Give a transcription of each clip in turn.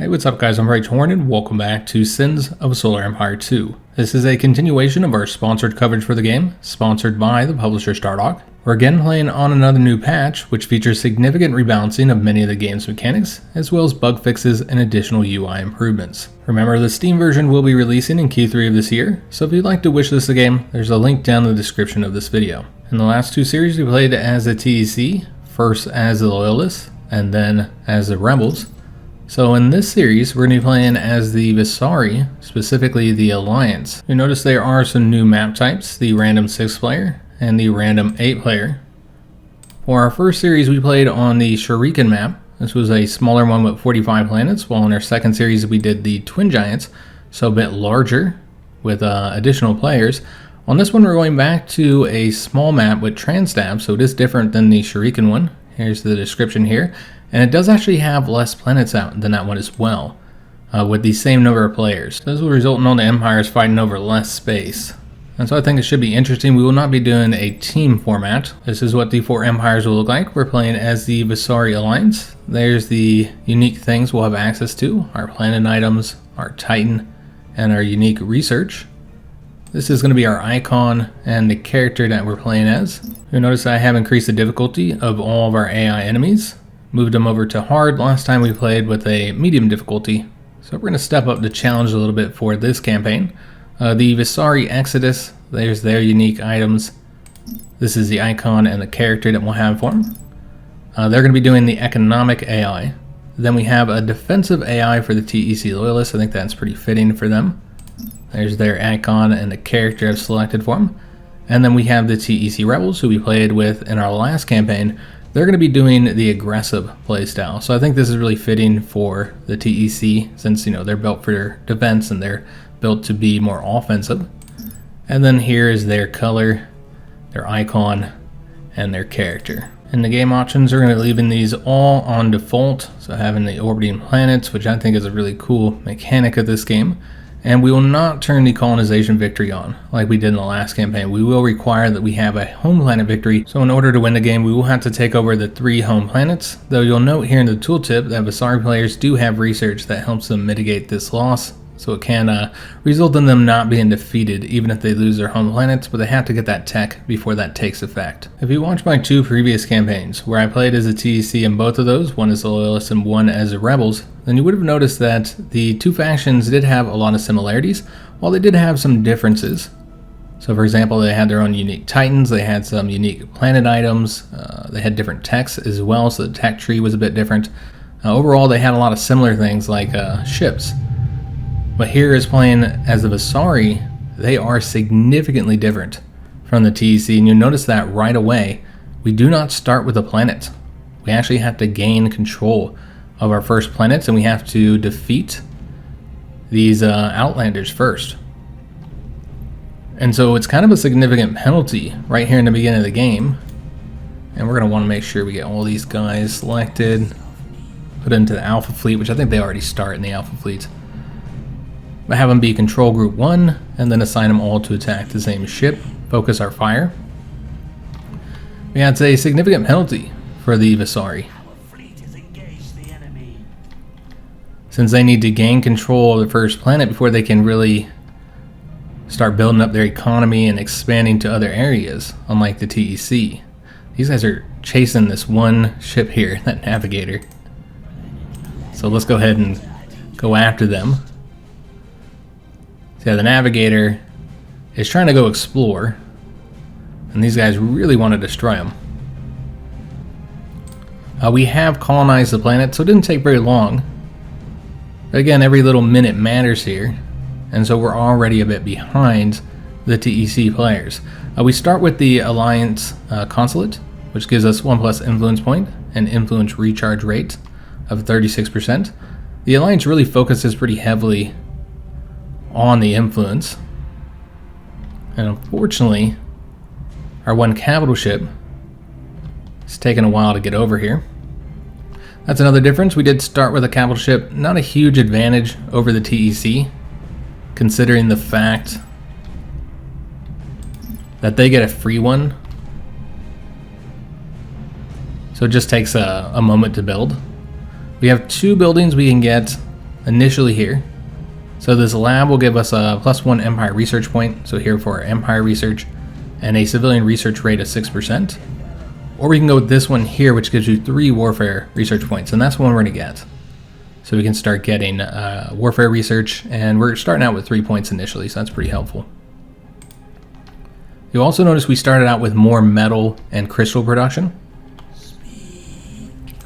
Hey, what's up guys, I'm Praetorian and welcome back to Sins of Solar Empire 2. This is a continuation of our sponsored coverage for the game, sponsored by the publisher Stardock. We're again playing on another new patch, which features significant rebalancing of many of the game's mechanics, as well as bug fixes and additional UI improvements. Remember, the Steam version will be releasing in Q3 of this year, so if you'd like to wishlist the game, there's a link down in the description of this video. In the last two series, we played as a TEC, first as the Loyalists, and then as the Rebels. So in this series, we're going to be playing as the Vasari, specifically the Alliance. You'll notice there are some new map types, the random 6-player and the random 8-player. For our first series, we played on the Shuriken map. This was a smaller one with 45 planets, while in our second series we did the Twin Giants, so a bit larger with additional players. On this one, we're going back to a small map with Transtav, so it is different than the Shuriken one. Here's the description here. And it does actually have less planets out than that one as well, with the same number of players. This will result in all the empires fighting over less space. And so I think it should be interesting. We will not be doing a team format. This is what the 4 empires will look like. We're playing as the Vasari Alliance. There's the unique things we'll have access to, our planet items, our Titan, and our unique research. This is going to be our icon and the character that we're playing as. You'll notice I have increased the difficulty of all of our AI enemies. Moved them over to hard. Last time we played with a medium difficulty. So we're going to step up the challenge a little bit for this campaign. The Vasari Exodus, there's their unique items. This is the icon and the character that we'll have for them. They're going to be doing the economic AI. Then we have a defensive AI for the TEC Loyalists. I think that's pretty fitting for them. There's their icon and the character I've selected for them. And then we have the TEC Rebels, who we played with in our last campaign. They're going to be doing the aggressive playstyle. So I think this is really fitting for the TEC since, you know, they're built for defense and they're built to be more offensive. And then here is their color, their icon, and their character. And the game options are going to be leaving these all on default. So having the orbiting planets, which I think is a really cool mechanic of this game. And we will not turn the colonization victory on like we did in the last campaign. We will require that we have a home planet victory. So in order to win the game, we will have to take over the 3 home planets. Though you'll note here in the tooltip that Vasari players do have research that helps them mitigate this loss. So it can result in them not being defeated even if they lose their home planets, but they have to get that tech before that takes effect. If you watch my 2 previous campaigns, where I played as a TEC in both of those, one as the Loyalists and one as the Rebels, then you would have noticed that the 2 factions did have a lot of similarities, while they did have some differences. So for example, they had their own unique Titans, they had some unique planet items, they had different techs as well, so the tech tree was a bit different. Overall, they had a lot of similar things like ships. But here is playing as the Vasari, they are significantly different from the TEC, and you'll notice that right away. We do not start with a planet. We actually have to gain control of our first planets, and we have to defeat these Outlanders first. And so it's kind of a significant penalty right here in the beginning of the game. And we're going to want to make sure we get all these guys selected, put into the Alpha Fleet, which I think they already start in the Alpha Fleet. But have them be Control Group 1, and then assign them all to attack the same ship, focus our fire. Yeah, it's a significant penalty for the Vasari, since they need to gain control of the first planet before they can really start building up their economy and expanding to other areas, unlike the TEC. These guys are chasing this one ship here, that Navigator. So let's go ahead and go after them. So yeah, the Navigator is trying to go explore, and these guys really want to destroy them. We have colonized the planet, so it didn't take very long. But again, every little minute matters here, and so we're already a bit behind the TEC players. We start with the Alliance Consulate, which gives us 1+ influence point and influence recharge rate of 36%. The Alliance really focuses pretty heavily on the influence, and unfortunately our one capital ship is taking a while to get over here. That's another difference. We did start with a capital ship, not a huge advantage over the TEC, considering the fact that they get a free one, so it just takes a moment to build. We have 2 buildings we can get initially here. So this lab will give us a +1 Empire research point, so here for our Empire research, and a civilian research rate of 6%. Or we can go with this one here, which gives you 3 warfare research points, and that's what we're going to get. So we can start getting warfare research, and we're starting out with 3 points initially, so that's pretty helpful. You'll also notice we started out with more metal and crystal production.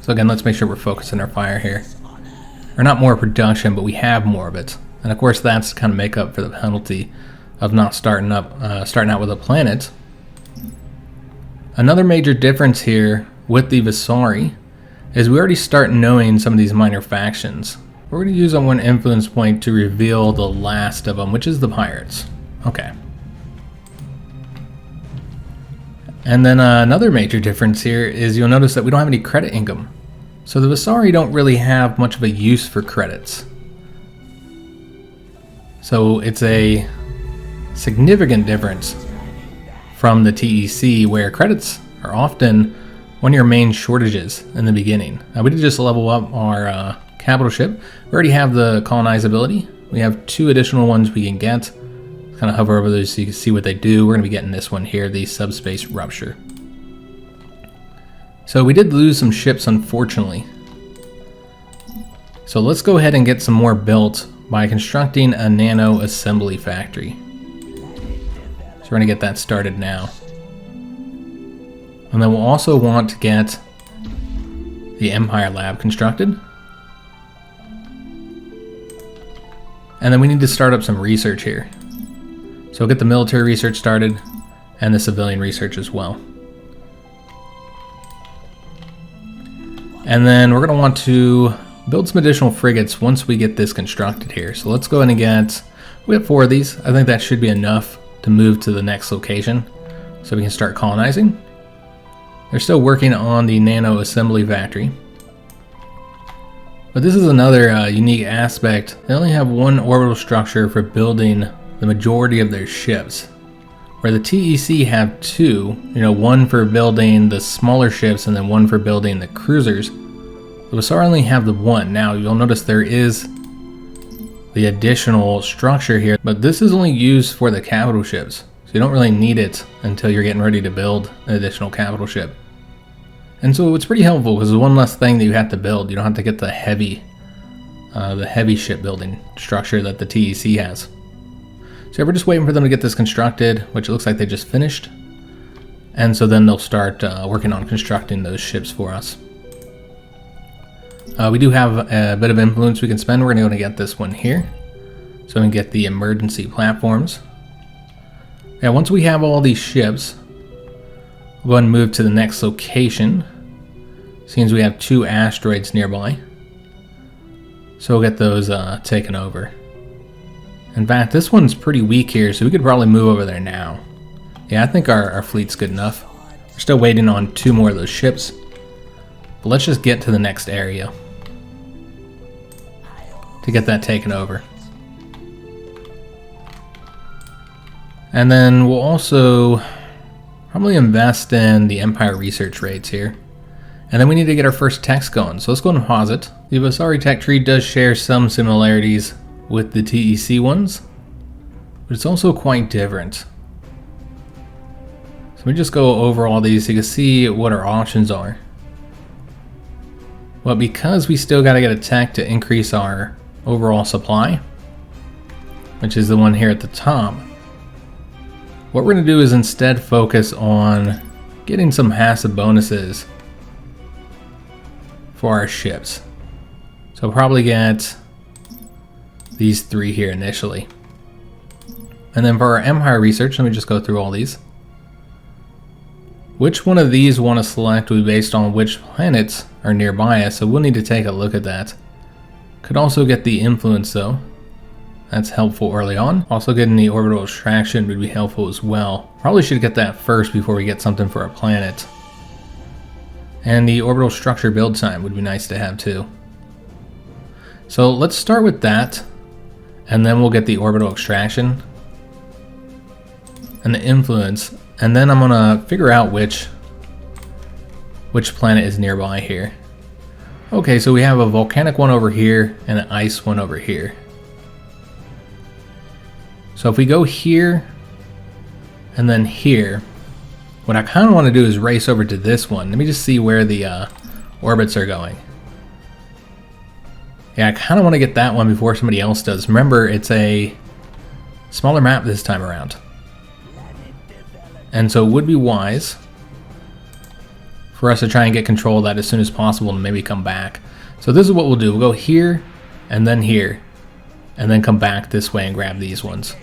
So again, let's make sure we're focusing our fire here. Or not more production, but we have more of it. And of course that's kind of make up for the penalty of not starting out with a planet. Another major difference here with the Vasari is we already start knowing some of these minor factions. We're going to use one influence point to reveal the last of them, which is the pirates. Okay. And then another major difference here is you'll notice that we don't have any credit income. So the Vasari don't really have much of a use for credits. So it's a significant difference from the TEC, where credits are often one of your main shortages in the beginning. We did just level up our capital ship. We already have the colonize ability. We have 2 additional ones we can get. Kind of hover over those so you can see what they do. We're going to be getting this one here, the subspace rupture. So we did lose some ships, unfortunately. So let's go ahead and get some more built by constructing a nano assembly factory. So we're going to get that started now. And then we'll also want to get the Empire Lab constructed. And then we need to start up some research here. So we'll get the military research started and the civilian research as well. And then we're going to want to build some additional frigates once we get this constructed here. So let's go ahead and get, we have 4 of these. I think that should be enough to move to the next location so we can start colonizing. They're still working on the nano assembly factory. But this is another unique aspect. They only have 1 orbital structure for building the majority of their ships, where the TEC have 2, one for building the smaller ships and then 1 for building the cruisers. The Vasari only have the 1. Now you'll notice there is the additional structure here, but this is only used for the capital ships. So you don't really need it until you're getting ready to build an additional capital ship. And so it's pretty helpful because there's one less thing that you have to build. You don't have to get the heavy shipbuilding structure that the TEC has. So we're just waiting for them to get this constructed, which it looks like they just finished. And so then they'll start working on constructing those ships for us. We do have a bit of influence we can spend. We're going to get this one here. So we can get the emergency platforms. Yeah, once we have all these ships, we'll go ahead and move to the next location. Seems we have 2 asteroids nearby. So we'll get those taken over. In fact, this one's pretty weak here, so we could probably move over there now. Yeah, I think our fleet's good enough. We're still waiting on 2 more of those ships. But let's just get to the next area to get that taken over. And then we'll also probably invest in the Empire research rates here. And then we need to get our first techs going. So let's go and pause it. The Vasari tech tree does share some similarities with the TEC ones, but it's also quite different. So we just go over all these so you can see what our options are. But because we still got to get a tech to increase our overall supply, which is the one here at the top, what we're going to do is instead focus on getting some passive bonuses for our ships. So I'll probably get these 3 here initially. And then for our Empire research, let me just go through all these. Which one of these we want to select will be based on which planets are nearby us, so we'll need to take a look at that. Could also get the influence though. That's helpful early on. Also getting the orbital extraction would be helpful as well. Probably should get that first before we get something for our planet. And the orbital structure build time would be nice to have too. So let's start with that, and then we'll get the orbital extraction and the influence, and then I'm gonna figure out which planet is nearby here. Okay, so we have a volcanic one over here and an ice one over here. So if we go here and then here, what I kind of want to do is race over to this one. Let me just see where the orbits are going. Yeah, I kind of want to get that one before somebody else does. Remember, it's a smaller map this time around. And so it would be wise for us to try and get control of that as soon as possible and maybe come back. So this is what we'll do. We'll go here, and then come back this way and grab these ones.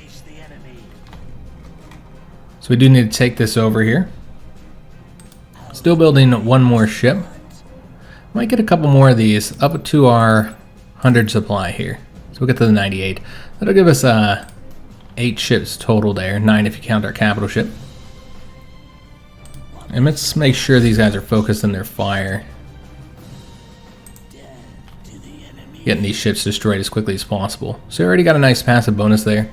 So we do need to take this over here. Still building one more ship. Might get a couple more of these up to our 100 supply here. So we'll get to the 98. That'll give us 8 ships total there, 9 if you count our capital ship. And let's make sure these guys are focused in their fire. Getting these ships destroyed as quickly as possible. So we already got a nice passive bonus there.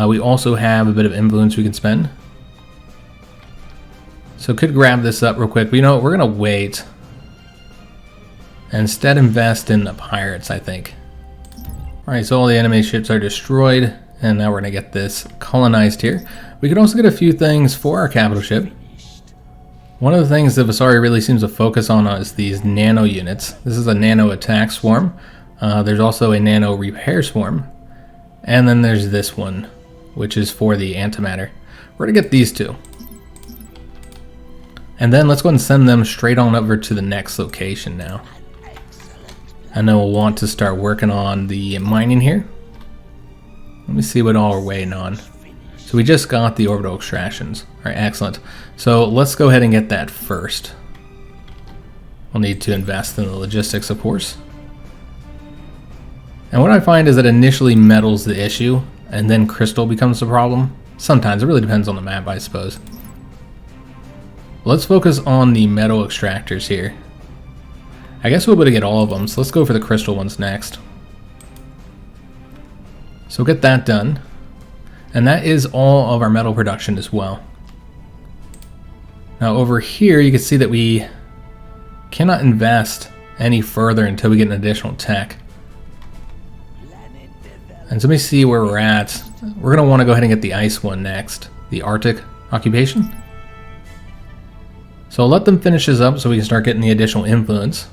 We also have a bit of influence we can spend. So could grab this up real quick, but you know what, we're going to wait. And instead invest in the pirates, I think. Alright, so all the enemy ships are destroyed. And now we're going to get this colonized here. We could also get a few things for our capital ship. One of the things that Vasari really seems to focus on is these nano units. This is a nano attack swarm. There's also a nano repair swarm. And then there's this one, which is for the antimatter. We're going to get these two. And then let's go ahead and send them straight on over to the next location now. And then we'll want to start working on the mining here. Let me see what all we're waiting on. So we just got the orbital extractions. Alright, excellent. So let's go ahead and get that first. We'll need to invest in the logistics, of course. And what I find is that initially metal's the issue, and then crystal becomes the problem. Sometimes, it really depends on the map, I suppose. Let's focus on the metal extractors here. I guess we'll be able to get all of them, so let's go for the crystal ones next. So we'll get that done. And that is all of our metal production as well. Now over here you can see that we cannot invest any further until we get an additional tech. And so let me see where we're at. We're going to want to go ahead and get the ice one next. The Arctic occupation. So I'll let them finish this up so we can start getting the additional influence.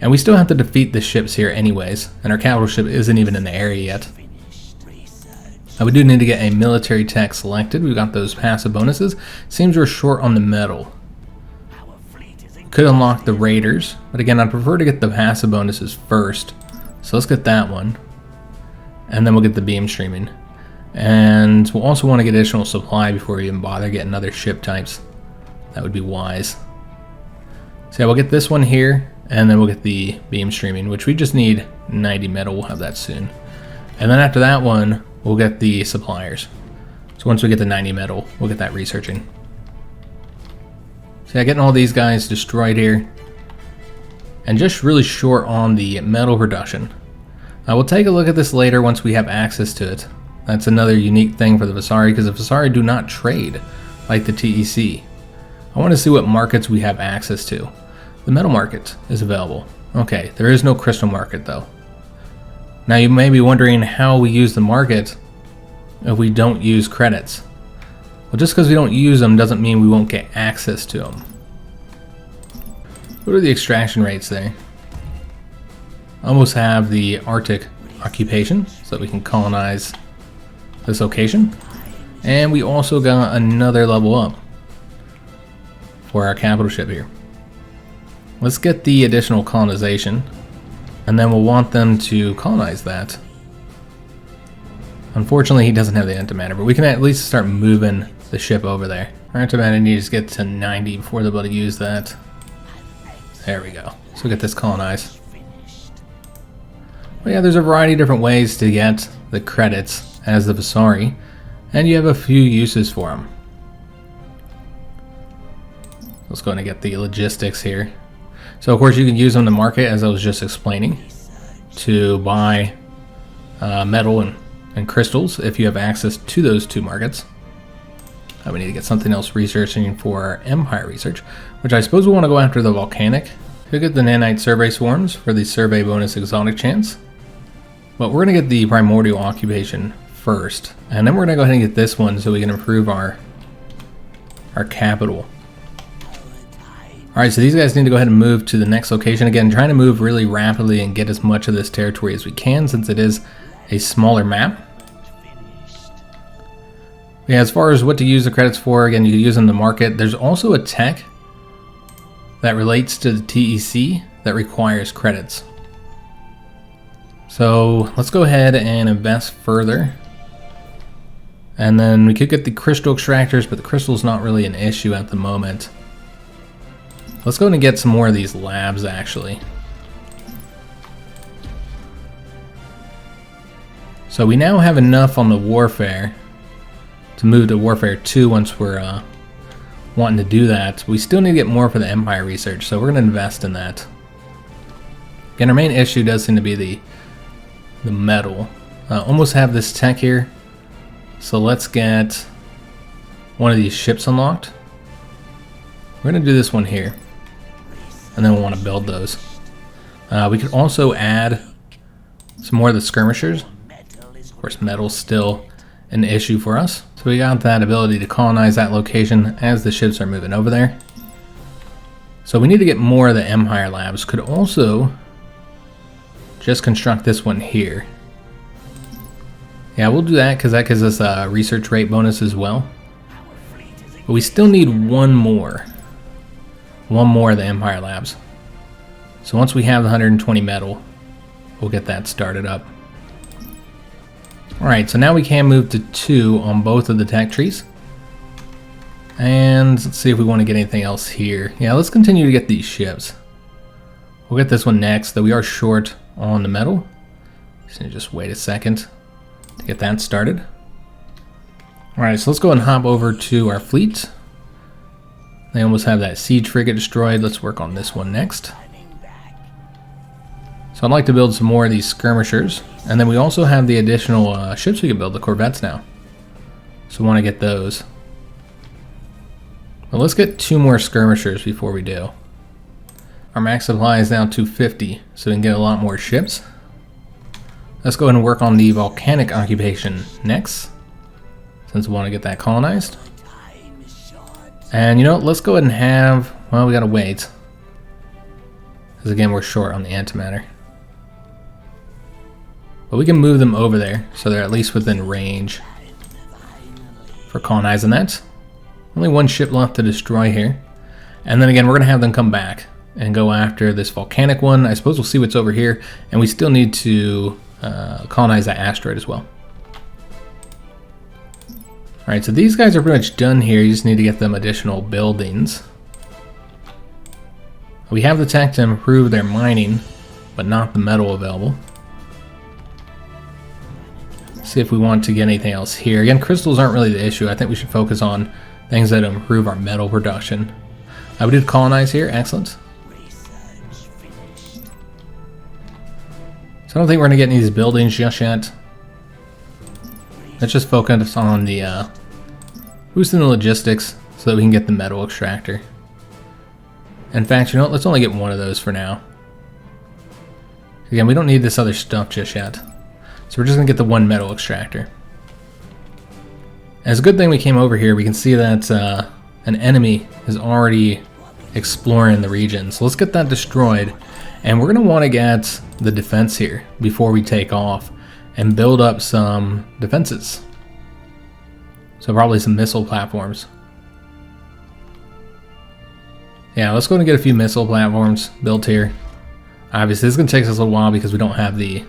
And we still have to defeat the ships here anyways. And our capital ship isn't even in the area yet. We do need to get a military tech selected. We've got those passive bonuses. Seems we're short on the metal. Could unlock the raiders, but again, I'd prefer to get the passive bonuses first. So let's get that one. And then we'll get the beam streaming. And we'll also want to get additional supply before we even bother getting other ship types. That would be wise. So yeah, we'll get this one here, and then we'll get the beam streaming, which we just need 90 metal. We'll have that soon. And then after that one, we'll get the suppliers. So once we get the 90 metal, we'll get that researching. So yeah, getting all these guys destroyed here. And just really short on the metal production. We'll take a look at this later once we have access to it. That's another unique thing for the Vasari, because the Vasari do not trade like the TEC. I want to see what markets we have access to. The metal market is available. Okay, there is no crystal market though. Now you may be wondering how we use the market if we don't use credits. Well, just because we don't use them doesn't mean we won't get access to them. What are the extraction rates there? Almost have the Arctic occupation so that we can colonize this location. And we also got another level up for our capital ship here. Let's get the additional colonization. And then we'll want them to colonize that. Unfortunately, he doesn't have the antimatter, but we can at least start moving the ship over there. Our antimatter needs to get to 90 before they're able to use that. There we go. So we'll get this colonized. But yeah, there's a variety of different ways to get the credits as the Vasari, and you have a few uses for them. Let's go ahead and get the logistics here. So of course you can use them in the market, as I was just explaining, to buy metal and crystals if you have access to those two markets. We need to get something else researching for Empire research, which I suppose we want to go after the volcanic Could get the nanite survey swarms for the survey bonus exotic chance. But we're going to get the primordial occupation first. And then we're going to go ahead and get this one so we can improve our capital. Alright, so these guys need to go ahead and move to the next location. Again, trying to move really rapidly and get as much of this territory as we can since it is a smaller map. Yeah, as far as what to use the credits for, again, you can use them in the market. There's also a tech that relates to the TEC that requires credits. So let's go ahead and invest further. And then we could get the crystal extractors, but the crystal's not really an issue at the moment. Let's go ahead and get some more of these labs, actually. So we now have enough on the warfare to move to warfare 2 once we're wanting to do that. We still need to get more for the Empire research, so we're going to invest in that. Again, our main issue does seem to be the metal. Almost have this tech here, so let's get one of these ships unlocked. We're going to do this one here, and then we'll want to build those. We could also add some more of the skirmishers. Of course, metal's still an issue for us. So we got that ability to colonize that location as the ships are moving over there. So we need to get more of the Empire labs. Could also just construct this one here. Yeah, we'll do that because that gives us a research rate bonus as well. But we still need one more of the Empire labs. So once we have the 120 metal, we'll get that started up. Alright, so now we can move to 2 on both of the tech trees. And let's see if we want to get anything else here. Yeah, let's continue to get these ships. We'll get this one next, though we are short on the metal. So just wait a second to get that started. Alright, so let's go and hop over to our fleet. They almost have that siege frigate destroyed. Let's work on this one next. So I'd like to build some more of these skirmishers. And then we also have the additional ships we can build, the corvettes now. So we want to get those. But let's get 2 more skirmishers before we do. Our max supply is now 250, so we can get a lot more ships. Let's go ahead and work on the volcanic occupation next, since we want to get that colonized. And you know what, let's go ahead and have, well, we gotta wait. Because again, we're short on the antimatter. But we can move them over there, so they're at least within range for colonizing that. Only one ship left to destroy here. And then again, we're going to have them come back and go after this volcanic one. I suppose we'll see what's over here. And we still need to colonize that asteroid as well. Alright, so these guys are pretty much done here. You just need to get them additional buildings. We have the tech to improve their mining, but not the metal available. See if we want to get anything else here. Again, crystals aren't really the issue. I think we should focus on things that improve our metal production. We did colonize here. Excellent. So I don't think we're going to get any of these buildings just yet. Let's just focus on the boosting the logistics so that we can get the metal extractor. In fact, you know what? Let's only get one of those for now. Again, we don't need this other stuff just yet. So we're just going to get the one metal extractor. And it's a good thing we came over here. We can see that an enemy is already exploring the region. So let's get that destroyed. And we're going to want to get the defense here before we take off and build up some defenses. So probably some missile platforms. Yeah, let's go and get a few missile platforms built here. Obviously, this is going to take us a little while because we don't have the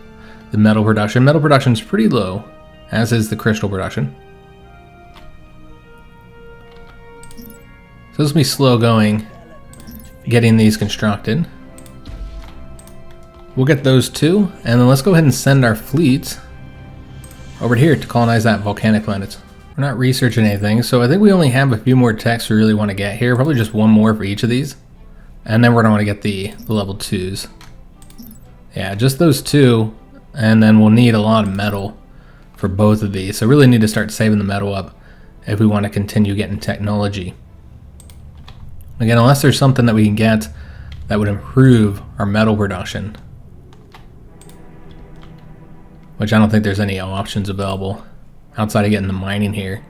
metal production. Metal production is pretty low, as is the crystal production. So this will be slow going, getting these constructed. We'll get those 2, and then let's go ahead and send our fleet over here to colonize that volcanic planet. We're not researching anything, so I think we only have a few more techs we really want to get here. Probably just one more for each of these. And then we're going to want to get the level 2s. Yeah, just those 2. And then we'll need a lot of metal for both of these. So really need to start saving the metal up if we want to continue getting technology. Again, unless there's something that we can get that would improve our metal production. Which I don't think there's any options available outside of getting the mining here.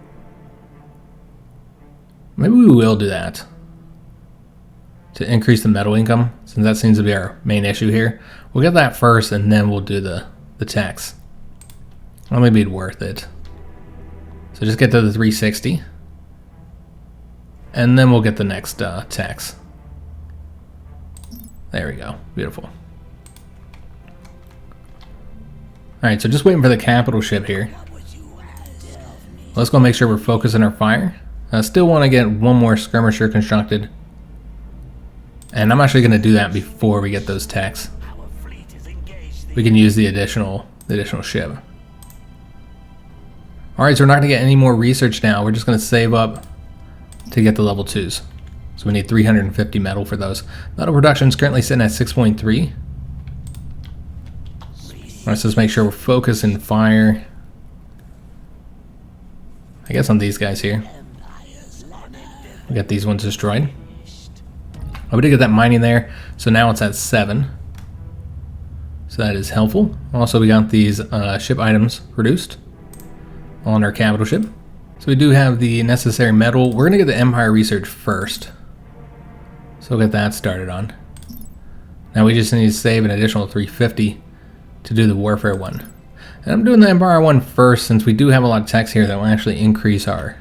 Maybe we will do that to increase the metal income, since that seems to be our main issue here. We'll get that first and then we'll do the tax. Well, maybe it's worth it. So just get to the 360 and then we'll get the next tax. There we go. Beautiful. Alright, so just waiting for the capital ship here. Let's go make sure we're focusing our fire. I still want to get one more skirmisher constructed. And I'm actually going to do that before we get those techs. We can use the additional ship. Alright, so we're not going to get any more research now. We're just going to save up to get the level 2s. So we need 350 metal for those. Metal production is currently sitting at 6.3. Let's just make sure we're focusing fire. I guess on these guys here. We got these ones destroyed. Oh, we did get that mining there, so now it's at 7. So that is helpful. Also, we got these ship items produced on our capital ship. So we do have the necessary metal. We're going to get the Empire research first. So we'll get that started on. Now we just need to save an additional 350 to do the warfare one. And I'm doing the Empire one first, since we do have a lot of techs here that will actually increase our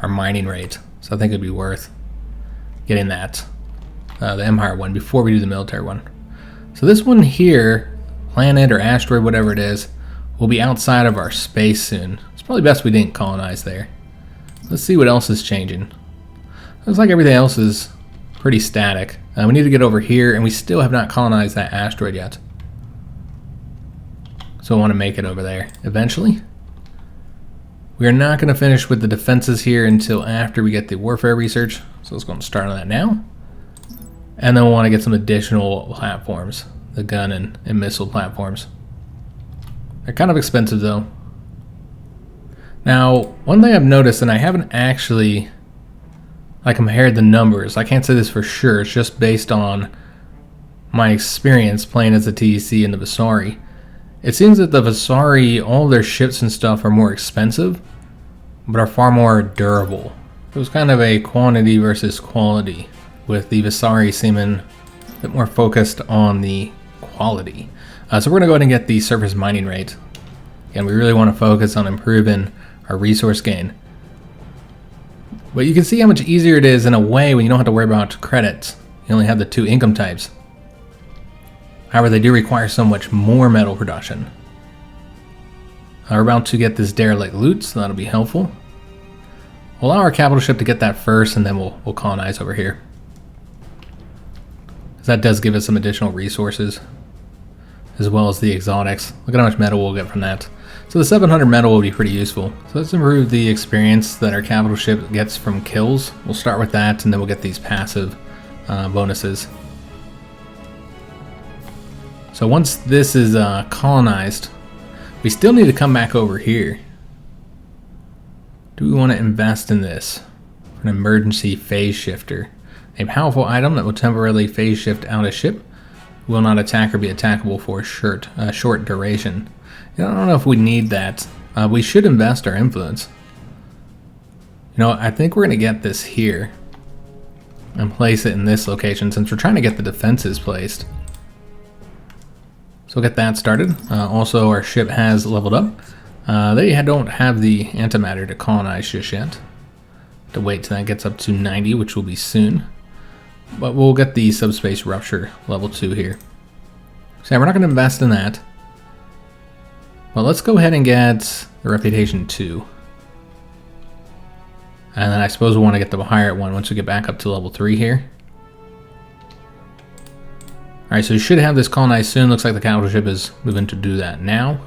mining rate. So I think it'd be worth getting that, the Empire one, before we do the military one. So this one here, planet or asteroid, whatever it is, will be outside of our space soon. It's probably best we didn't colonize there. Let's see what else is changing. Looks like everything else is pretty static. We need to get over here, and we still have not colonized that asteroid yet. So I want to make it over there eventually. We are not going to finish with the defenses here until after we get the warfare research. So let's go and start on that now. And then we'll want to get some additional platforms, the gun and missile platforms. They're kind of expensive though. Now, one thing I've noticed, and I haven't actually compared the numbers. I can't say this for sure. It's just based on my experience playing as a TEC in the Vasari. It seems that the Vasari, all their ships and stuff are more expensive, but are far more durable. It was kind of a quantity versus quality, with the Vasari seeming a bit more focused on the quality. So we're going to go ahead and get the surface mining rate. And we really want to focus on improving our resource gain. But you can see how much easier it is in a way when you don't have to worry about credits. You only have the 2 income types. However, they do require so much more metal production. We're about to get this derelict loot, so that'll be helpful. We'll allow our capital ship to get that first, and then we'll colonize over here. Because that does give us some additional resources, as well as the exotics. Look at how much metal we'll get from that. So the 700 metal will be pretty useful. So let's improve the experience that our capital ship gets from kills. We'll start with that, and then we'll get these passive bonuses. So once this is colonized, we still need to come back over here. Do we want to invest in this? An emergency phase shifter. A powerful item that will temporarily phase shift out a ship. Will not attack or be attackable for a short duration. I don't know if we need that. We should invest our influence. I think we're going to get this here and place it in this location, since we're trying to get the defenses placed. So we'll get that started. Also, our ship has leveled up. They don't have the antimatter to colonize just yet. To wait till that gets up to 90, which will be soon. But we'll get the subspace rupture level 2 here. So we're not going to invest in that. Well, let's go ahead and get the reputation 2. And then I suppose we'll want to get the higher one once we get back up to level 3 here. Alright, so we should have this colonized soon. Looks like the capital ship is moving to do that now.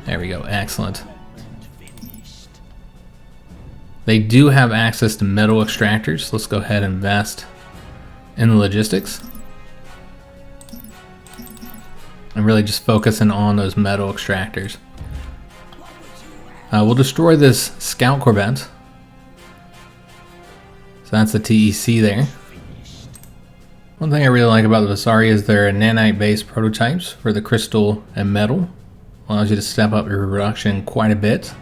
There we go, excellent. They do have access to metal extractors. Let's go ahead and invest in the logistics. And really just focusing on those metal extractors. We'll destroy this scout corvette. So that's the TEC there. One thing I really like about the Vasari is their nanite-based prototypes for the crystal and metal. Allows you to step up your production quite a bit.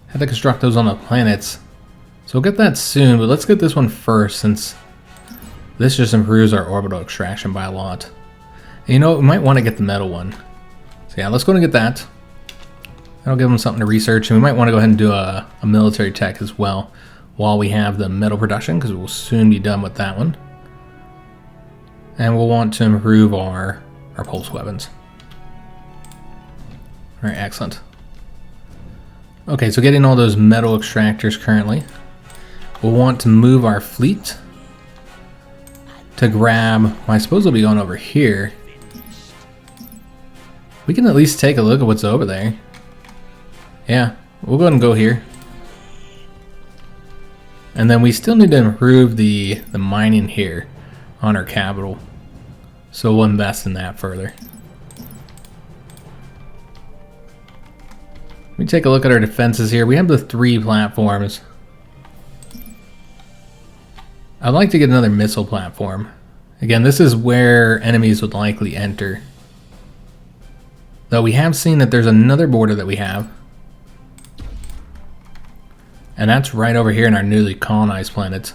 Had to construct those on the planets. So we'll get that soon, but let's get this one first since this just improves our orbital extraction by a lot. And you know what, we might want to get the metal one. So yeah, let's go and get that. That'll give them something to research, and we might want to go ahead and do a military tech as well while we have the metal production, because we'll soon be done with that one. And we'll want to improve our pulse weapons. Alright, excellent. Okay, so getting all those metal extractors currently. We'll want to move our fleet to grab, well, I suppose we'll be going over here. We can at least take a look at what's over there. Yeah, we'll go ahead and go here. And then we still need to improve the mining here on our capital. So we'll invest in that further. Let me take a look at our defenses here. We have the 3 platforms. I'd like to get another missile platform. Again, this is where enemies would likely enter. Though we have seen that there's another border that we have. And that's right over here in our newly colonized planet.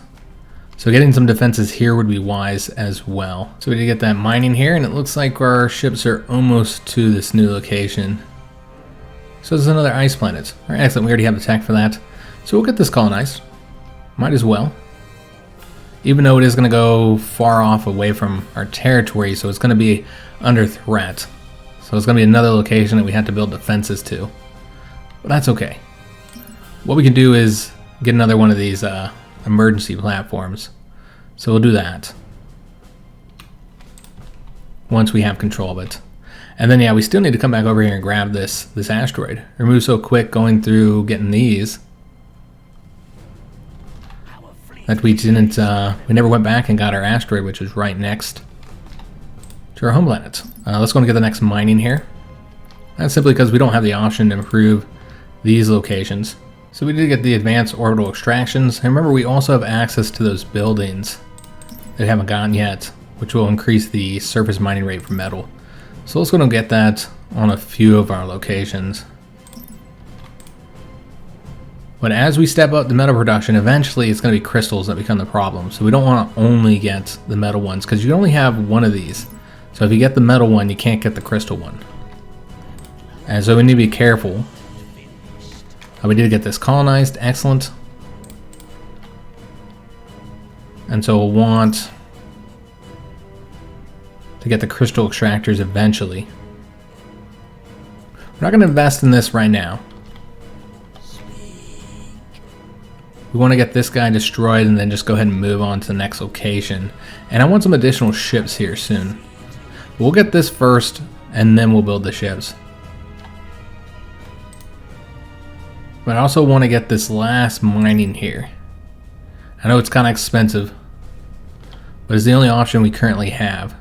So getting some defenses here would be wise as well. So we need to get that mining here, and it looks like our ships are almost to this new location. So there's another ice planet. All right, excellent, we already have the tech for that. So we'll get this colonized. Might as well. Even though it is going to go far off away from our territory, so it's going to be under threat. So it's going to be another location that we have to build defenses to. But that's okay. What we can do is get another one of these emergency platforms. So we'll do that once we have control of it. And then yeah, we still need to come back over here and grab this asteroid. We moved so quick going through getting these that we didn't we never went back and got our asteroid, which is right next to our home planet. Let's go and get the next mining here. That's simply because we don't have the option to improve these locations. So we did get the advanced orbital extractions. And remember, we also have access to those buildings that we haven't gotten yet, which will increase the surface mining rate for metal. So let's go and get that on a few of our locations. But as we step up the metal production, eventually it's going to be crystals that become the problem. So we don't want to only get the metal ones, because you only have one of these. So if you get the metal one, you can't get the crystal one. And so we need to be careful. We did get this colonized, excellent. And so we'll want to get the crystal extractors eventually. We're not going to invest in this right now. We want to get this guy destroyed and then just go ahead and move on to the next location. And I want some additional ships here soon. We'll get this first and then we'll build the ships. But I also want to get this last mining here. I know it's kind of expensive, but it's the only option we currently have.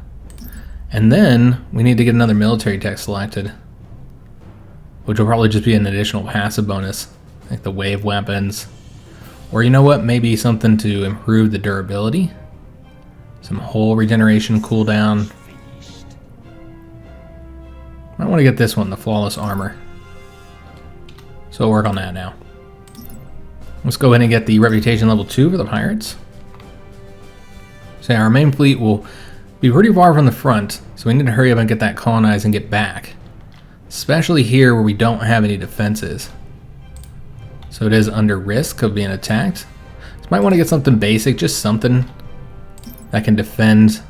And then we need to get another military tech selected, which will probably just be an additional passive bonus, like the wave weapons. Or you know what, maybe something to improve the durability. Some hull regeneration cooldown. I want to get this one, the flawless armor. So we'll work on that now. Let's go ahead and get the reputation level 2 for the pirates. So our main fleet will be pretty far from the front, so we need to hurry up and get that colonized and get back. Especially here where we don't have any defenses. So it is under risk of being attacked. So might want to get something basic, just something that can defend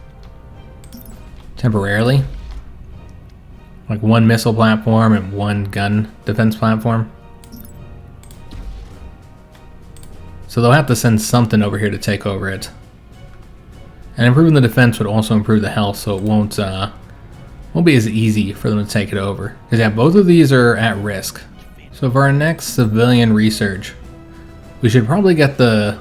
temporarily. Like one missile platform and one gun defense platform. So they'll have to send something over here to take over it. And improving the defense would also improve the health, so it won't be as easy for them to take it over. Because yeah, both of these are at risk. So for our next civilian research, we should probably get the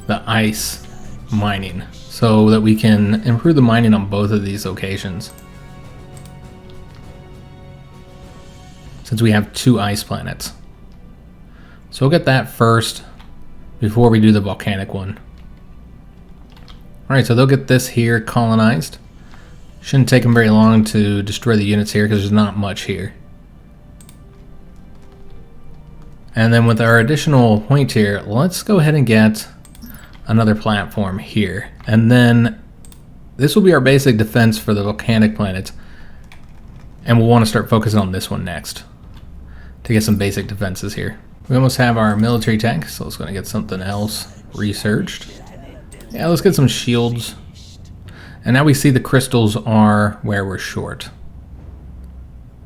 ice mining so that we can improve the mining on both of these locations. Since we have 2 ice planets. So we'll get that first before we do the volcanic one. Alright, so they'll get this here colonized. Shouldn't take them very long to destroy the units here because there's not much here. And then with our additional point here, let's go ahead and get another platform here. And then this will be our basic defense for the volcanic planets. And we'll want to start focusing on this one next to get some basic defenses here. We almost have our military tech, so let's go and get something else researched. Yeah, let's get some shields. And now we see the crystals are where we're short.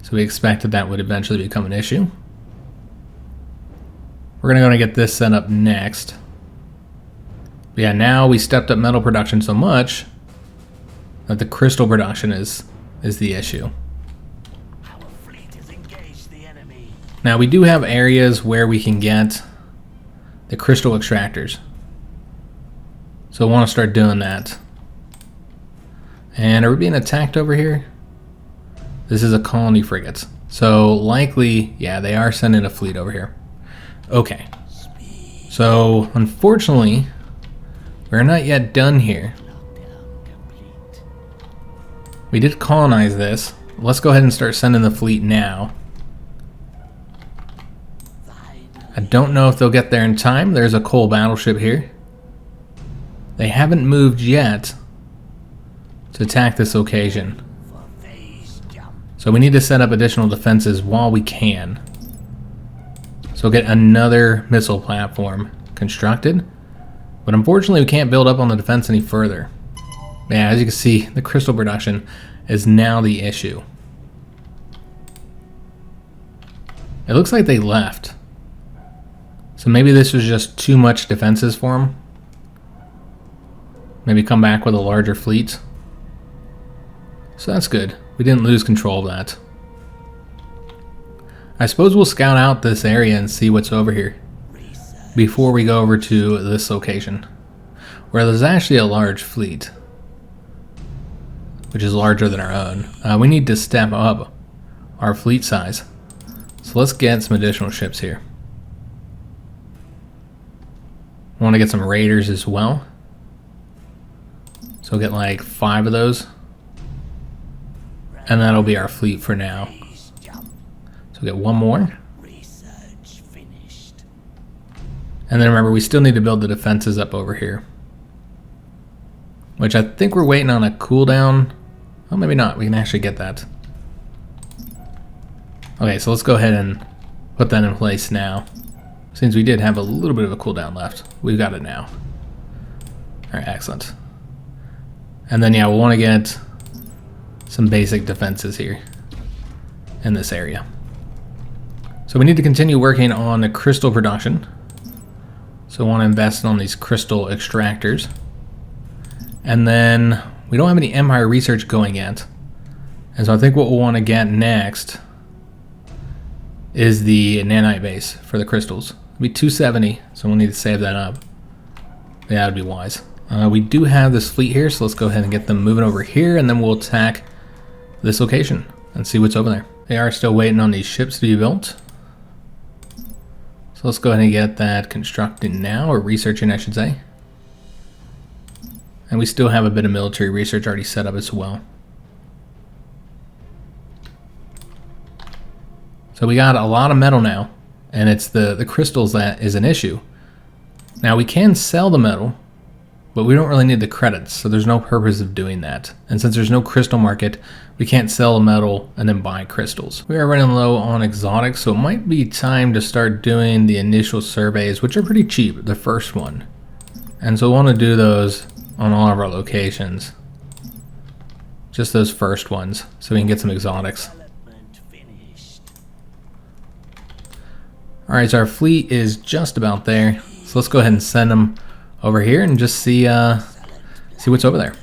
So we expected that would eventually become an issue. We're going to get this set up next. But yeah, now we stepped up metal production so much that the crystal production is the issue. Our fleet has engaged the enemy. Now we do have areas where we can get the crystal extractors. So we'll want to start doing that. And are we being attacked over here? This is a colony frigate. So likely, yeah, they are sending a fleet over here. Okay. So unfortunately, we're not yet done here. We did colonize this. Let's go ahead and start sending the fleet now. I don't know if they'll get there in time. There's a coal battleship here. They haven't moved yet to attack this location. So we need to set up additional defenses while we can. So we'll get another missile platform constructed. But unfortunately we can't build up on the defense any further. Yeah, as you can see, the crystal production is now the issue. It looks like they left. So maybe this was just too much defenses for them. Maybe come back with a larger fleet. So that's good. We didn't lose control of that. I suppose we'll scout out this area and see what's over here before we go over to this location, where there's actually a large fleet, which is larger than our own. We need to step up our fleet size. So let's get some additional ships here. I want to get some raiders as well. So we'll get like 5 of those. And that'll be our fleet for now. So we'll get 1 more. And then remember, we still need to build the defenses up over here, which I think we're waiting on a cooldown. Oh, maybe not. We can actually get that. Okay, so let's go ahead and put that in place now. Since we did have a little bit of a cooldown left, we've got it now. All right, excellent. And then yeah, we'll want to get some basic defenses here in this area. So we need to continue working on the crystal production. So we want to invest on these crystal extractors. And then we don't have any Empire research going yet. And so I think what we'll want to get next is the nanite base for the crystals. It'll be 270, so we'll need to save that up. Yeah, that would be wise. We do have this fleet here, so let's go ahead and get them moving over here, and then we'll attack this location and see what's over there. They are still waiting on these ships to be built. So let's go ahead and get that constructed now, or researching I should say. And we still have a bit of military research already set up as well. So we got a lot of metal now, and it's the crystals that is an issue. Now we can sell the metal, but we don't really need the credits, so there's no purpose of doing that. And since there's no crystal market, we can't sell the metal and then buy crystals. We are running low on exotics, so it might be time to start doing the initial surveys, which are pretty cheap, the first one. And so we'll want to do those on all of our locations. Just those first ones, so we can get some exotics. Alright, so our fleet is just about there. So let's go ahead and send them over here and just see what's over there.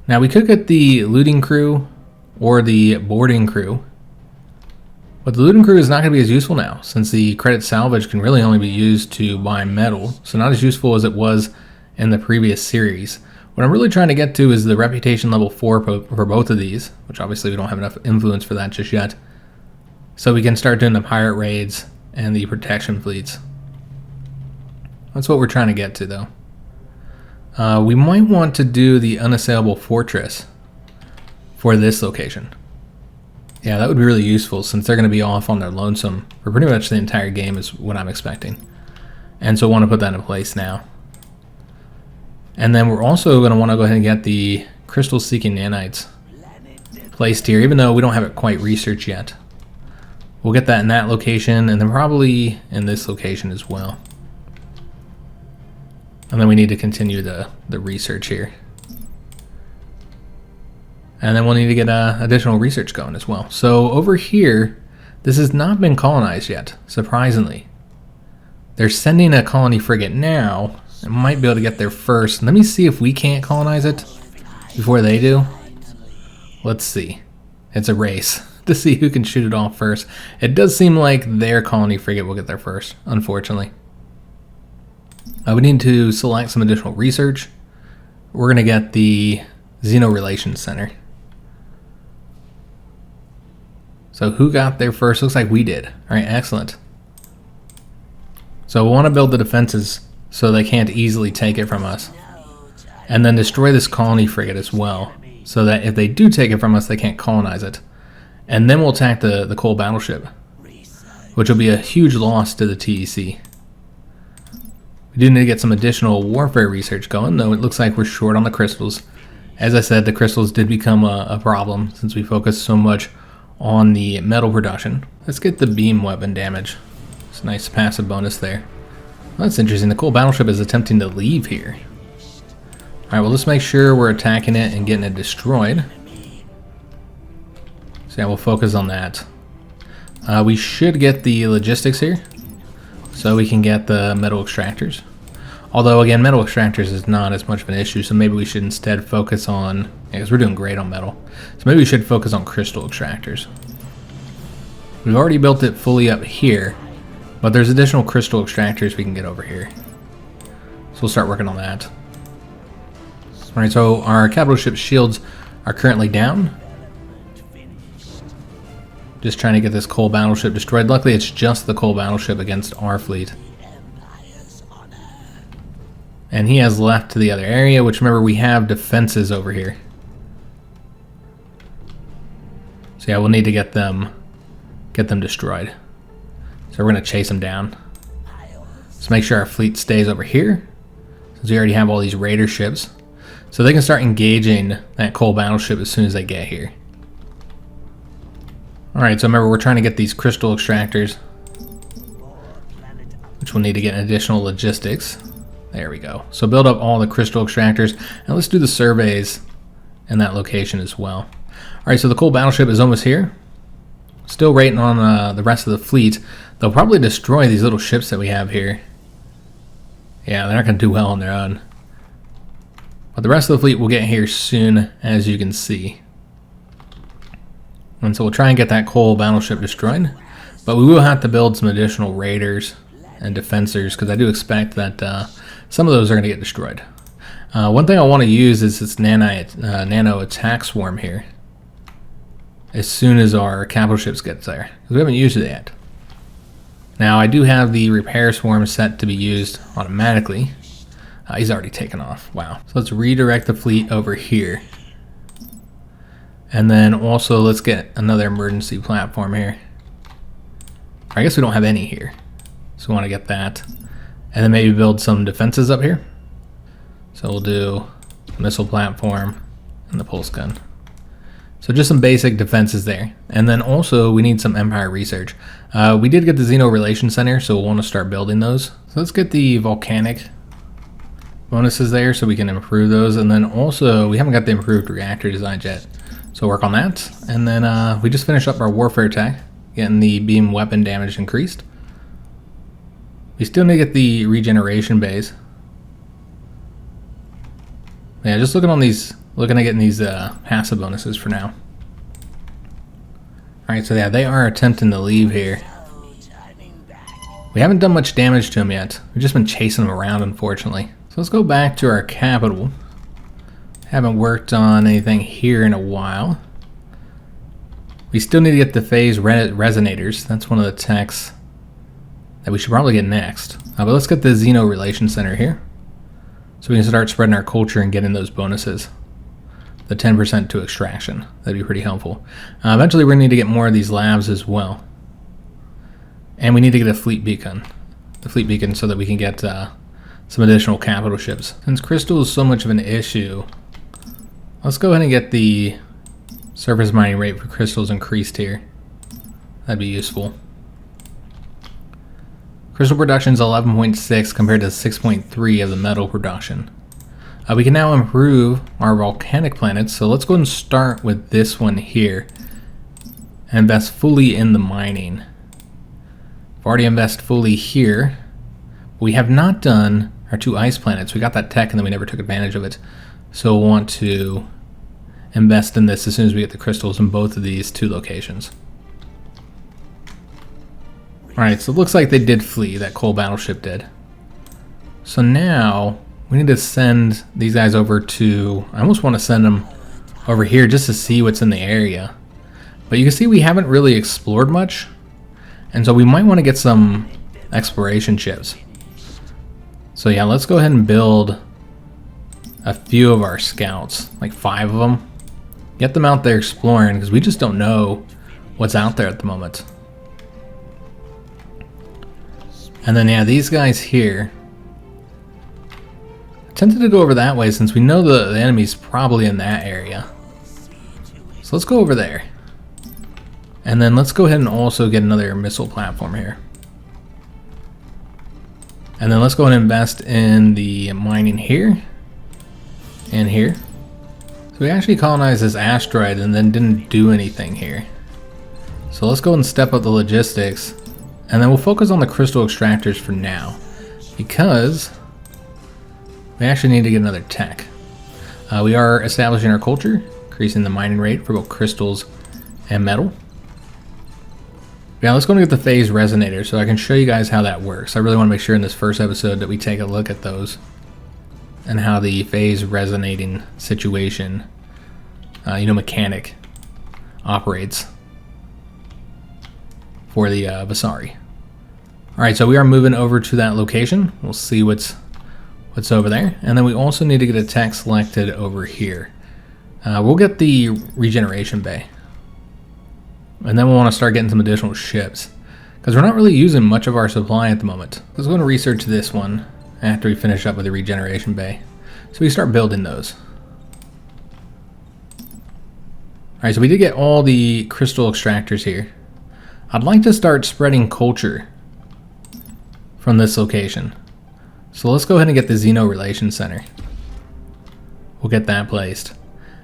Now we could get the looting crew or the boarding crew, but the looting crew is not going to be as useful now since the credit salvage can really only be used to buy metal, so not as useful as it was in the previous series. What I'm really trying to get to is the reputation level 4 for both of these, which obviously we don't have enough influence for that just yet, so we can start doing the pirate raids and the protection fleets. That's what we're trying to get to though. We might want to do the unassailable fortress for this location. Yeah, that would be really useful since they're going to be off on their lonesome for pretty much the entire game is what I'm expecting. And so I want to put that in place now. And then we're also going to want to go ahead and get the crystal seeking nanites placed here, even though we don't have it quite researched yet. We'll get that in that location and then probably in this location as well. And then we need to continue the research here. And then we'll need to get additional research going as well. So over here, this has not been colonized yet, surprisingly. They're sending a colony frigate now. I might be able to get there first. Let me see if we can't colonize it before they do. Let's see. It's a race to see who can shoot it off first. It does seem like their colony frigate will get there first, unfortunately. We need to select some additional research. We're going to get the Xeno Relations Center. So who got there first? Looks like we did. All right, excellent. So we want to build the defenses so they can't easily take it from us. And then destroy this colony frigate as well, so that if they do take it from us, they can't colonize it. And then we'll attack the coal battleship, which will be a huge loss to the TEC. We do need to get some additional warfare research going, though it looks like we're short on the crystals. As I said, the crystals did become a problem since we focused so much on the metal production. Let's get the beam weapon damage. It's a nice passive bonus there. Well, that's interesting. The coal battleship is attempting to leave here. Alright, well, let's make sure we're attacking it and getting it destroyed. So yeah, we'll focus on that. We should get the logistics here, so we can get the metal extractors. Although, again, metal extractors is not as much of an issue, so maybe we should instead focus on... Yeah, because we're doing great on metal. So maybe we should focus on crystal extractors. We've already built it fully up here, but there's additional crystal extractors we can get over here. So we'll start working on that. Alright, so our capital ship shields are currently down. Just trying to get this coal battleship destroyed. Luckily, it's just the coal battleship against our fleet. And he has left to the other area, which remember we have defenses over here. So yeah, we'll need to get them destroyed. So we're going to chase them down. Let's make sure our fleet stays over here, since we already have all these raider ships. So they can start engaging that coal battleship as soon as they get here. Alright, so remember we're trying to get these crystal extractors, which we'll need to get additional logistics. There we go. So build up all the crystal extractors, and let's do the surveys in that location as well. Alright, so the coal battleship is almost here. Still waiting on the rest of the fleet. They'll probably destroy these little ships that we have here. Yeah, they're not going to do well on their own. But the rest of the fleet will get here soon, as you can see. And so we'll try and get that coal battleship destroyed. But we will have to build some additional raiders and defensors, because I do expect that some of those are going to get destroyed. One thing I want to use is this nano attack swarm here, as soon as our capital ships get there, because we haven't used it yet. Now I do have the repair swarm set to be used automatically. He's already taken off. Wow. So let's redirect the fleet over here. And then also let's get another emergency platform here. I guess we don't have any here, so we want to get that. And then maybe build some defenses up here. So we'll do a missile platform and the pulse gun. So just some basic defenses there. And then also we need some Empire research. We did get the Xeno Relations Center, so we'll want to start building those. So let's get the volcanic bonuses there so we can improve those. And then also we haven't got the improved reactor design yet, so work on that. And then we just finished up our warfare attack, getting the beam weapon damage increased. We still need to get the regeneration base. Yeah, just looking at getting these passive bonuses for now. Alright, so yeah, they are attempting to leave here. We haven't done much damage to them yet. We've just been chasing them around, unfortunately. So let's go back to our capital. Haven't worked on anything here in a while. We still need to get the phase resonators. That's one of the techs that we should probably get next. But let's get the Xeno Relations Center here. So we can start spreading our culture and getting those bonuses. The 10% to extraction. That'd be pretty helpful. Eventually we're going to need to get more of these labs as well. And we need to get a fleet beacon. The fleet beacon so that we can get some additional capital ships. Since crystal is so much of an issue, let's go ahead and get the surface mining rate for crystals increased here. That'd be useful. Crystal production is 11.6 compared to 6.3 of the metal production. We can now improve our volcanic planets, so let's go ahead and start with this one here and invest fully in the mining. I've already invested fully here. We have not done our 2 ice planets. We got that tech and then we never took advantage of it. So we'll want to invest in this as soon as we get the crystals in both of these 2 locations. Alright, so it looks like they did flee, that coal battleship did. So now we need to send these guys over to, I almost want to send them over here just to see what's in the area. But you can see we haven't really explored much. And so we might want to get some exploration ships. So yeah, let's go ahead and build a few of our scouts, like 5 of them. Get them out there exploring because we just don't know what's out there at the moment. And then yeah, these guys here, tempted to go over that way since we know the enemy's probably in that area. So let's go over there. And then let's go ahead and also get another missile platform here. And then let's go and invest in the mining here and here. So we actually colonized this asteroid and then didn't do anything here. So let's go and step up the logistics. And then we'll focus on the crystal extractors for now, because we actually need to get another tech. We are establishing our culture, increasing the mining rate for both crystals and metal. Yeah, let's go and get the phase resonator so I can show you guys how that works. I really want to make sure in this first episode that we take a look at those and how the phase resonating situation, mechanic operates for the Vasari. Alright, so we are moving over to that location. We'll see what's over there. And then we also need to get a tech selected over here. We'll get the regeneration bay. And then we'll want to start getting some additional ships, because we're not really using much of our supply at the moment. Let's go and research this one after we finish up with the regeneration bay. So we start building those. Alright, so we did get all the crystal extractors here. I'd like to start spreading culture from this location. So let's go ahead and get the Xeno Relations Center. We'll get that placed.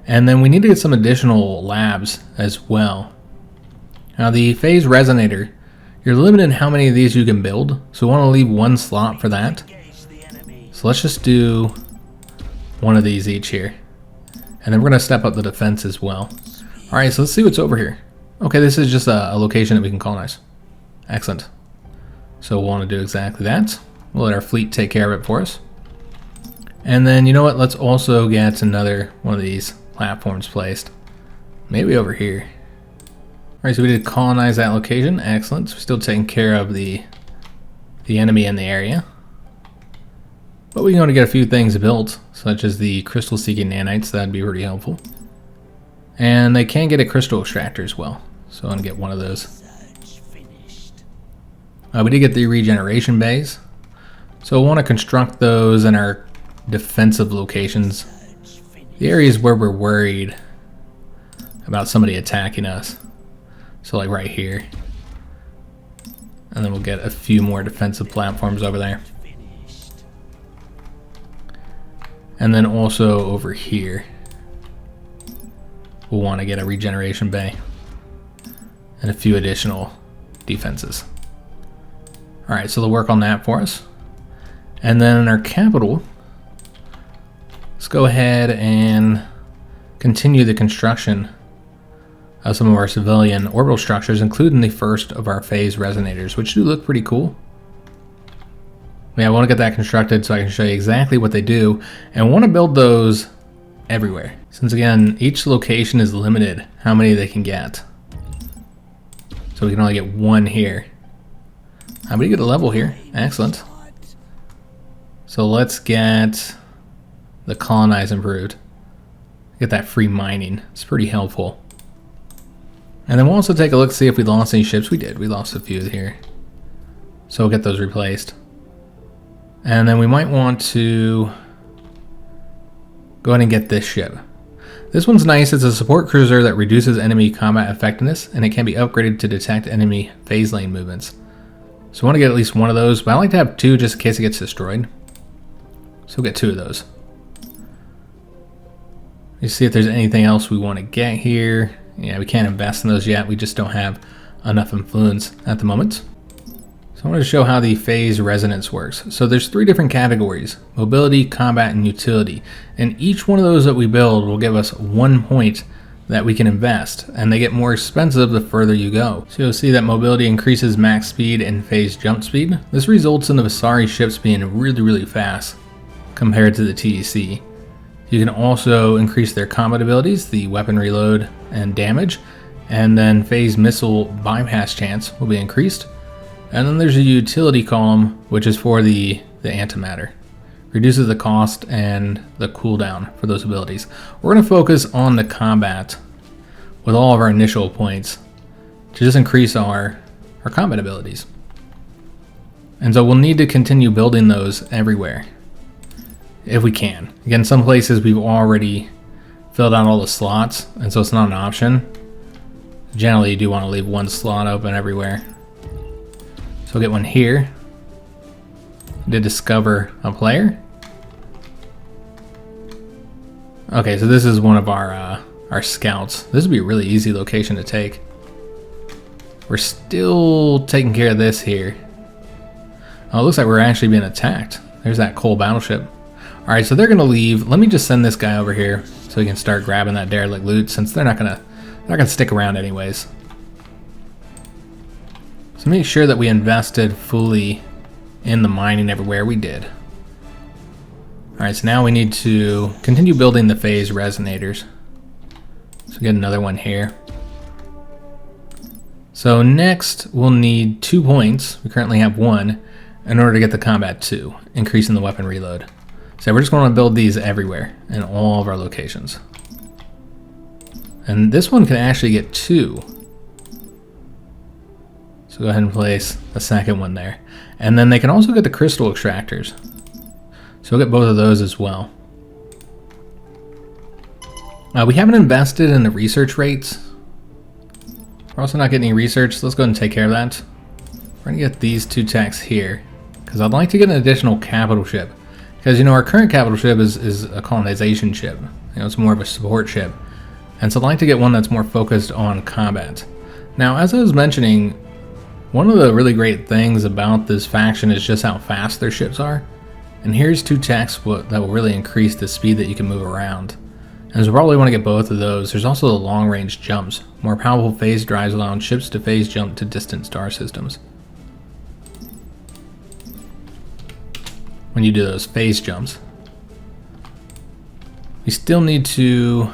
And then we need to get some additional labs as well. Now the phase resonator, you're limited in how many of these you can build. So we want to leave 1 slot for that. So let's just do 1 of these each here. And then we're going to step up the defense as well. Alright, so let's see what's over here. Okay, this is just a location that we can colonize. Excellent. So we'll want to do exactly that. We'll let our fleet take care of it for us. And then, you know what? Let's also get another one of these platforms placed. Maybe over here. Alright, so we did colonize that location. Excellent. So we're still taking care of the enemy in the area. But we can only get a few things built, such as the crystal-seeking nanites. That'd be pretty helpful. And they can get a crystal extractor as well. So I'm going to get 1 of those. We did get the regeneration bays. So we'll want to construct those in our defensive locations. The areas where we're worried about somebody attacking us. So like right here. And then we'll get a few more defensive platforms over there. And then also over here, we'll want to get a regeneration bay and a few additional defenses. Alright, so they'll work on that for us. And then in our capital, let's go ahead and continue the construction of some of our civilian orbital structures, including the first of our phase resonators, which do look pretty cool. Yeah, I want to get that constructed so I can show you exactly what they do, and I want to build those everywhere. Since again, each location is limited how many they can get. So we can only get 1 here. How many get a level here? Excellent. So let's get the colonize improved. Get that free mining. It's pretty helpful. And then we'll also take a look to see if we lost any ships. We did. We lost a few here. So we'll get those replaced. And then we might want to go ahead and get this ship. This one's nice. It's a support cruiser that reduces enemy combat effectiveness, and it can be upgraded to detect enemy phase lane movements. So I want to get at least one of those, but I like to have two just in case it gets destroyed. So we'll get two of those. Let's see if there's anything else we want to get here. Yeah, we can't invest in those yet. We just don't have enough influence at the moment. So I want to show how the phase resonance works. So there's 3 different categories: mobility, combat, and utility. And each one of those that we build will give us 1 point that we can invest, and they get more expensive the further you go. So you'll see that mobility increases max speed and phase jump speed. This results in the Vasari ships being really fast compared to the TEC. You can also increase their combat abilities, the weapon reload and damage, and then phase missile bypass chance will be increased. And then there's a utility column, which is for the antimatter. Reduces the cost and the cooldown for those abilities. We're going to focus on the combat with all of our initial points to just increase our combat abilities. And so we'll need to continue building those everywhere if we can. Again, some places we've already filled out all the slots, and so it's not an option. Generally, you do want to leave 1 slot open everywhere. So we'll get one here. To discover a player. Okay, so this is one of our scouts. This would be a really easy location to take. We're still taking care of this here. Oh, it looks like we're actually being attacked. There's that coal battleship. All right, so they're gonna leave. Let me just send this guy over here so he can start grabbing that derelict loot, since they're not gonna stick around anyways. So make sure that we invested fully in the mining everywhere. We did. Alright, so now we need to continue building the phase resonators. So get another one here. So next we'll need 2 points. We currently have 1 in order to get the combat 2, increasing the weapon reload. So we're just going to build these everywhere in all of our locations. And this one can actually get 2. So go ahead and place a second one there. And then they can also get the crystal extractors. So we'll get both of those as well. We haven't invested in the research rates. We're also not getting any research, so let's go ahead and take care of that. We're going to get these 2 techs here, because I'd like to get an additional capital ship. Because, you know, our current capital ship is a colonization ship. You know, it's more of a support ship. And so I'd like to get one that's more focused on combat. Now, as I was mentioning, one of the really great things about this faction is just how fast their ships are. And here's 2 techs that will really increase the speed that you can move around. And so probably want to get both of those. There's also the long range jumps. More powerful phase drives allowing ships to phase jump to distant star systems. When you do those phase jumps. We still need to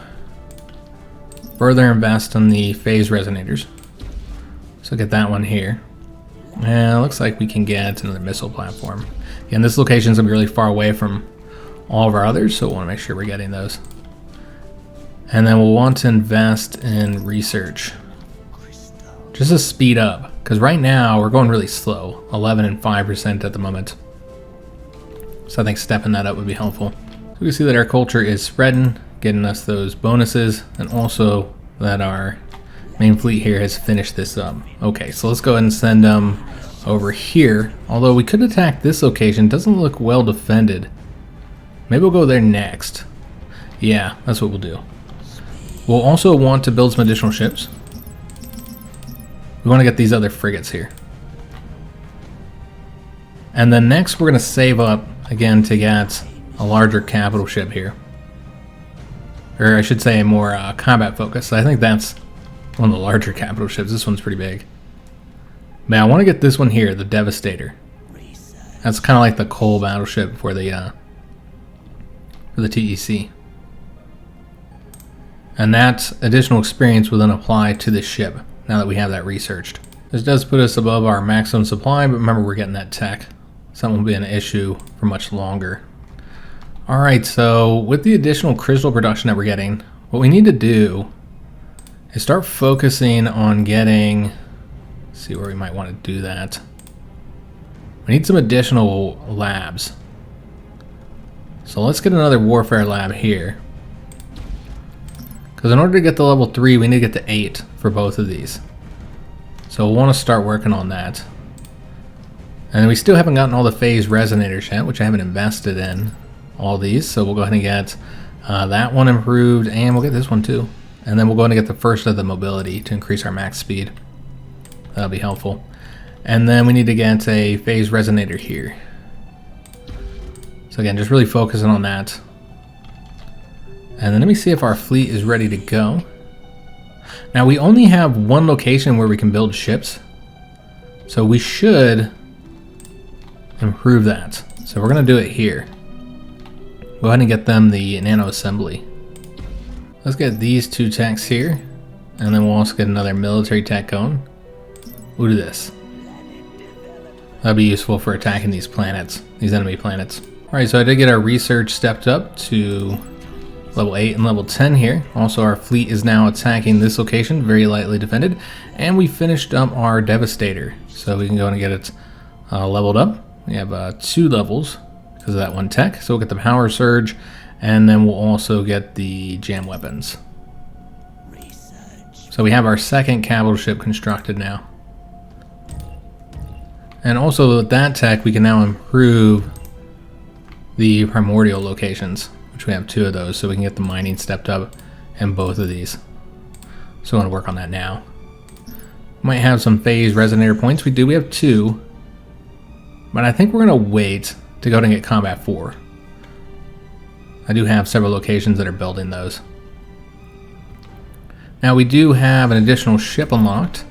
further invest in the phase resonators. So get that one here. And it looks like we can get another missile platform. Again, this location is going to be really far away from all of our others, so we want to make sure we're getting those. And then we'll want to invest in research. Just to speed up, because right now we're going really slow. 11 and 5% at the moment. So I think stepping that up would be helpful. So we can see that our culture is spreading, getting us those bonuses, and also that our main fleet here has finished this up. Okay, so let's go ahead and send them over here. Although we could attack this location, doesn't look well defended. Maybe we'll go there next. Yeah, that's what we'll do. We'll also want to build some additional ships. We want to get these other frigates here. And then next we're going to save up again to get a larger capital ship here. Or I should say a more combat focus. I think that's one of the larger capital ships. This one's pretty big. But I want to get this one here, the Devastator. That's kind of like the coal battleship for the TEC. And that additional experience will then apply to this ship now that we have that researched. This does put us above our maximum supply, but remember we're getting that tech. So that won't be an issue for much longer. Alright, so with the additional crystal production that we're getting, what we need to do is start focusing on getting... Let's see where we might want to do that. We need some additional labs. So let's get another warfare lab here. Because in order to get to level 3, we need to get to 8 for both of these. So we'll want to start working on that. And we still haven't gotten all the phase resonators yet, which I haven't invested in all these. So we'll go ahead and get that one improved, and we'll get this one too. And then we'll go ahead and get the first of the mobility to increase our max speed. That'll be helpful. And then we need to get a phase resonator here. So again, just really focusing on that. And then let me see if our fleet is ready to go. Now we only have one location where we can build ships. So we should improve that. So we're going to do it here. Go ahead and get them the nano assembly. Let's get these 2 techs here. And then we'll also get another military tech going. We'll do this. That'll be useful for attacking these planets, these enemy planets. Alright, so I did get our research stepped up to level 8 and level 10 here. Also, our fleet is now attacking this location, very lightly defended. And we finished up our Devastator, so we can go and get it leveled up. We have 2 levels because of that one tech. So we'll get the Power Surge, and then we'll also get the Jam Weapons. So we have our second capital ship constructed now. And also with that tech, we can now improve the primordial locations, which we have 2 of those, so we can get the mining stepped up in both of these. So I want to work on that now. Might have some phase resonator points. We do. We have 2. But I think we're going to wait to go and get Combat 4. I do have several locations that are building those. Now we do have an additional ship unlocked,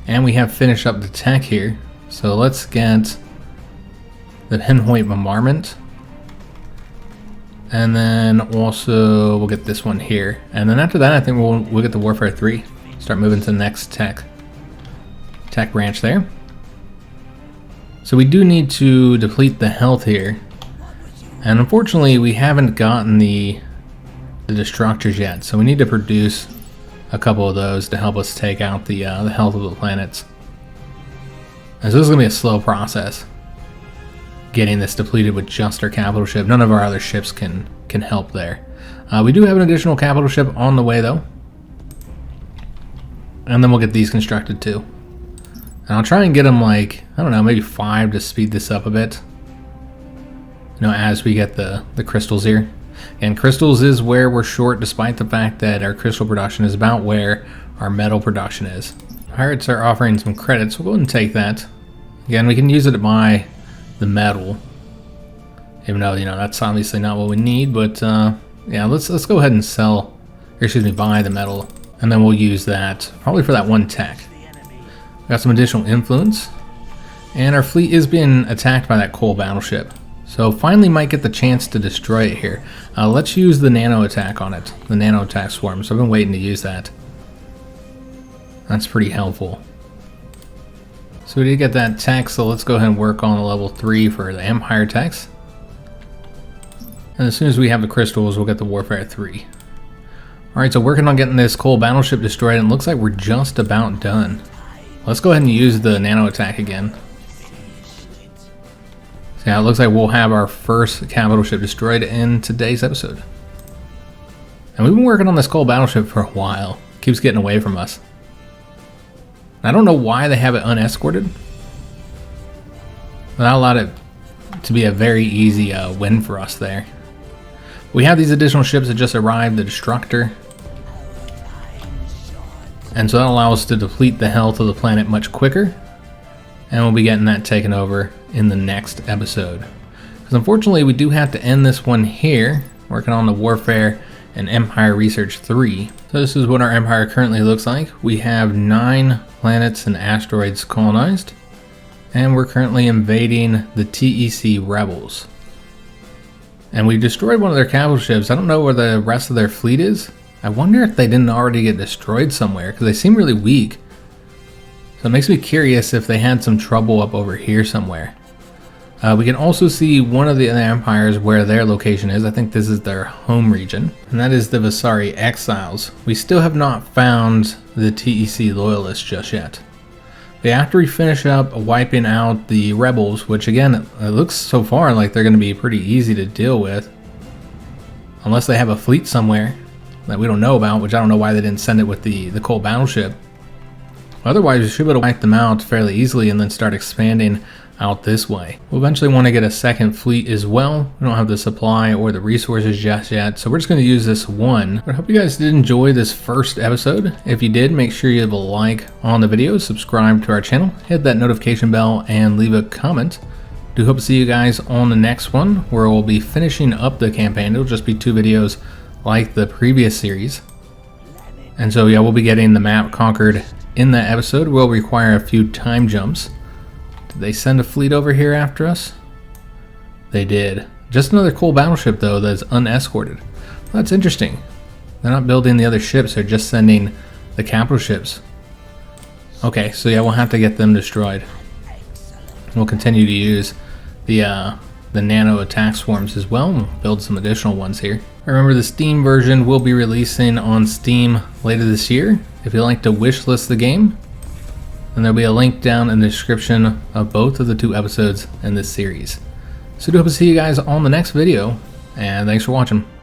and we have finished up the tech here. So let's get the Pinpoint Bombardment. And then also we'll get this one here. And then after that, I think we'll get the Warfare 3. Start moving to the next tech branch there. So we do need to deplete the health here. And unfortunately, we haven't gotten the destructors yet. So we need to produce a couple of those to help us take out the health of the planets. And so this is going to be a slow process, getting this depleted with just our capital ship. None of our other ships can help there. We do have an additional capital ship on the way though. And then we'll get these constructed too. And I'll try and get them like, I don't know, maybe 5 to speed this up a bit. You know, as we get the crystals here. And crystals is where we're short, despite the fact that our crystal production is about where our metal production is. Pirates are offering some credits, so we'll go ahead and take that. Again, we can use it to buy the metal, even though, you know, that's obviously not what we need. But yeah, let's go ahead and sell, or excuse me, buy the metal, and then we'll use that probably for that one tech. Got some additional influence, and our fleet is being attacked by that coal battleship. So finally might get the chance to destroy it here. Let's use the nano attack on it, the nano attack swarm. So I've been waiting to use that. That's pretty helpful. So we did get that tech, so let's go ahead and work on the level 3 for the Empire techs. And as soon as we have the crystals, we'll get the Warfare 3. Alright, so working on getting this coal battleship destroyed, and it looks like we're just about done. Let's go ahead and use the nano attack again. So yeah, it looks like we'll have our first capital ship destroyed in today's episode. And we've been working on this coal battleship for a while. It keeps getting away from us. I don't know why they have it unescorted. But that allowed it to be a very easy win for us there. We have these additional ships that just arrived, the Destructor. And so that allows us to deplete the health of the planet much quicker. And we'll be getting that taken over in the next episode. Because unfortunately we do have to end this one here, working on the Warfare and Empire Research 3. So this is what our Empire currently looks like. We have 9 planets and asteroids colonized. And we're currently invading the TEC rebels. And we destroyed one of their capital ships. I don't know where the rest of their fleet is. I wonder if they didn't already get destroyed somewhere, because they seem really weak. So it makes me curious if they had some trouble up over here somewhere. We can also see one of the other empires where their location is. I think this is their home region, and that is the Vasari Exiles. We still have not found the TEC Loyalists just yet. But after we finish up wiping out the rebels, which again, it looks so far like they're going to be pretty easy to deal with. Unless they have a fleet somewhere that we don't know about, which I don't know why they didn't send it with the coal battleship. Otherwise, we should be able to wipe them out fairly easily and then start expanding out this way. We'll eventually want to get a second fleet as well. We don't have the supply or the resources just yet, so we're just going to use this one. But I hope you guys did enjoy this first episode. If you did, make sure you leave a like on the video, subscribe to our channel, hit that notification bell, and leave a comment. Do hope to see you guys on the next one, where we'll be finishing up the campaign. It'll just be 2 videos like the previous series. And so yeah, we'll be getting the map conquered in that episode. Will require a few time jumps. Did they send a fleet over here after us? They did. Just another cool battleship though that's unescorted. Well, that's interesting. They're not building the other ships, they're just sending the capital ships. Okay, so yeah, we'll have to get them destroyed. We'll continue to use the nano attack swarms as well. We'll build some additional ones here. Remember, the Steam version will be releasing on Steam later this year. If you'd like to wishlist the game, then there'll be a link down in the description of both of the 2 episodes in this series. So do hope to see you guys on the next video, and thanks for watching.